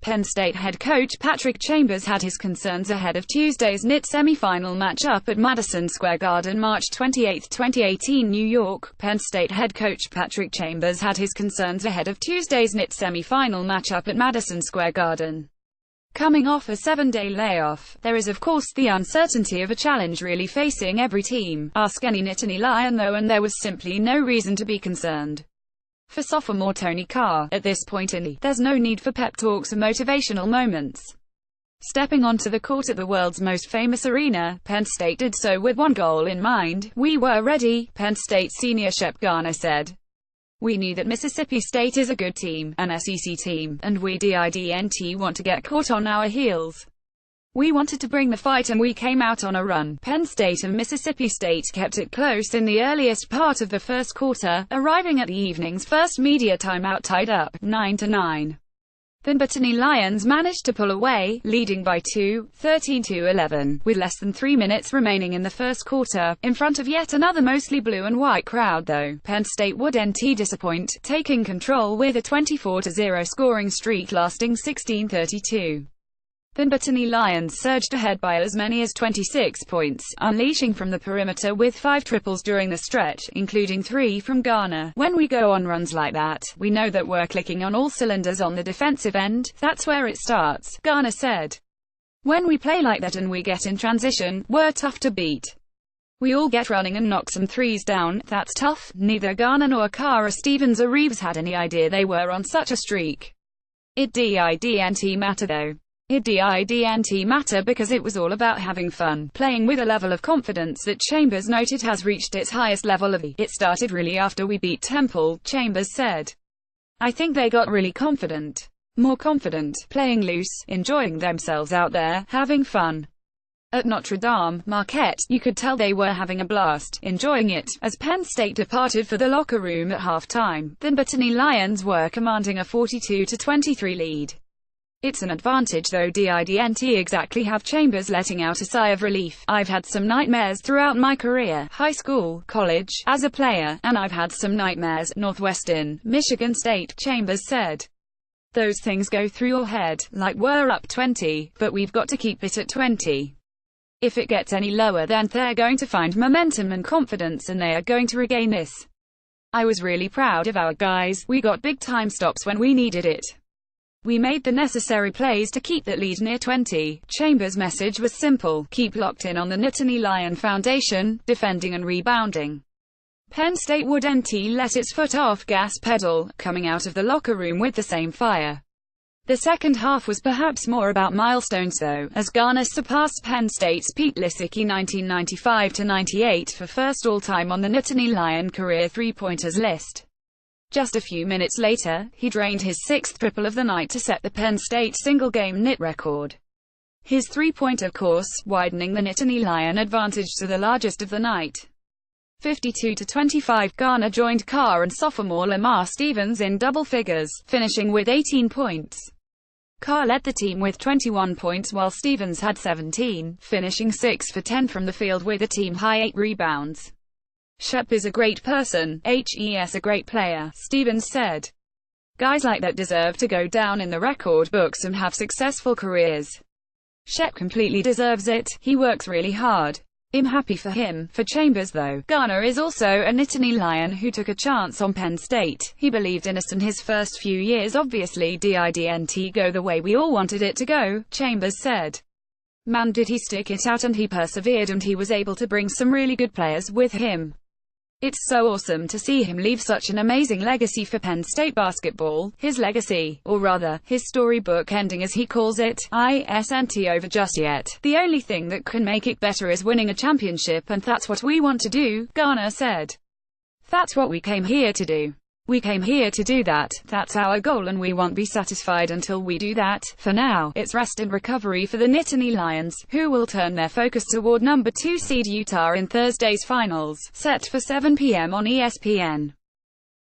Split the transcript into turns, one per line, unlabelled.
Penn State head coach Patrick Chambers had his concerns ahead of Tuesday's NIT semifinal matchup at Madison Square Garden, March 28, 2018, New York. Penn State head coach Patrick Chambers had his concerns ahead of Tuesday's NIT semifinal matchup at Madison Square Garden. Coming off a 7-day layoff, there is of course the uncertainty of a challenge really facing every team. Ask any Nittany Lion though, and there was simply no reason to be concerned. For sophomore Tony Carr, at this point in the, there's no need for pep talks or motivational moments. Stepping onto the court at the world's most famous arena, Penn State did so with one goal in mind. "We were ready," Penn State senior Shep Garner said. "We knew that Mississippi State is a good team, an SEC team, and we didn't want to get caught on our heels. We wanted to bring the fight and we came out on a run." Penn State and Mississippi State kept it close in the earliest part of the first quarter, arriving at the evening's first media timeout tied up, 9-9. The Nittany Lions managed to pull away, leading by 2, 13-11, with less than 3 minutes remaining in the first quarter, in front of yet another mostly blue and white crowd though. Penn State wouldn't disappoint, taking control with a 24-0 scoring streak lasting 16-32. The Nittany Lions surged ahead by as many as 26 points, unleashing from the perimeter with 5 triples during the stretch, including 3 from Garner. "When we go on runs like that, we know that we're clicking on all cylinders on the defensive end. That's where it starts," Garner said. "When we play like that and we get in transition, we're tough to beat. We all get running and knock some threes down. That's tough." Neither Garner nor Carr or Stevens or Reeves had any idea they were on such a streak. It didn't matter though. It didn't matter because it was all about having fun, playing with a level of confidence that Chambers noted has reached its highest level of. "It started really after we beat Temple," Chambers said. "I think they got really confident. More confident, playing loose, enjoying themselves out there, having fun." At Notre Dame, Marquette, you could tell they were having a blast, enjoying it. As Penn State departed for the locker room at halftime, the Nittany Lions were commanding a 42-23 lead. "It's an advantage though, didn't exactly have," Chambers letting out a sigh of relief. "I've had some nightmares throughout my career, high school, college, as a player, and I've had some nightmares, Northwestern, Michigan State," Chambers said. "Those things go through your head, like we're up 20, but we've got to keep it at 20. If it gets any lower then they're going to find momentum and confidence and they are going to regain this. I was really proud of our guys. We got big time stops when we needed it. We made the necessary plays to keep that lead near 20. Chambers' message was simple: keep locked in on the Nittany Lion foundation, defending and rebounding. Penn State wouldn't let its foot off gas pedal, coming out of the locker room with the same fire. The second half was perhaps more about milestones though, as Garner surpassed Penn State's Pete Lisicki 1995-98 for first all-time on the Nittany Lion career three-pointers list. Just a few minutes later, he drained his 6th triple of the night to set the Penn State single-game NIT record. His three-pointer course, widening the Nittany Lion advantage to the largest of the night. 52-25, Garner joined Carr and sophomore Lamar Stevens in double figures, finishing with 18 points. Carr led the team with 21 points while Stevens had 17, finishing 6 for 10 from the field with a team-high 8 rebounds. "Shep is a great person, he's a great player," Stevens said. "Guys like that deserve to go down in the record books and have successful careers. Shep completely deserves it, he works really hard. I'm happy for him." For Chambers though, Garner is also a Nittany Lion who took a chance on Penn State. "He believed in us in his first few years. Obviously didn't go the way we all wanted it to go," Chambers said. "Man did he stick it out and he persevered and he was able to bring some really good players with him. It's so awesome to see him leave such an amazing legacy for Penn State basketball. His legacy, or rather, his storybook ending as he calls it, isn't over just yet. The only thing that can make it better is winning a championship and that's what we want to do," Garner said. "That's what we came here to do. We came here to do that. That's our goal and we won't be satisfied until we do that. For now, it's rest and recovery for the Nittany Lions, who will turn their focus toward number 2 seed Utah in Thursday's finals, set for 7 p.m. on ESPN.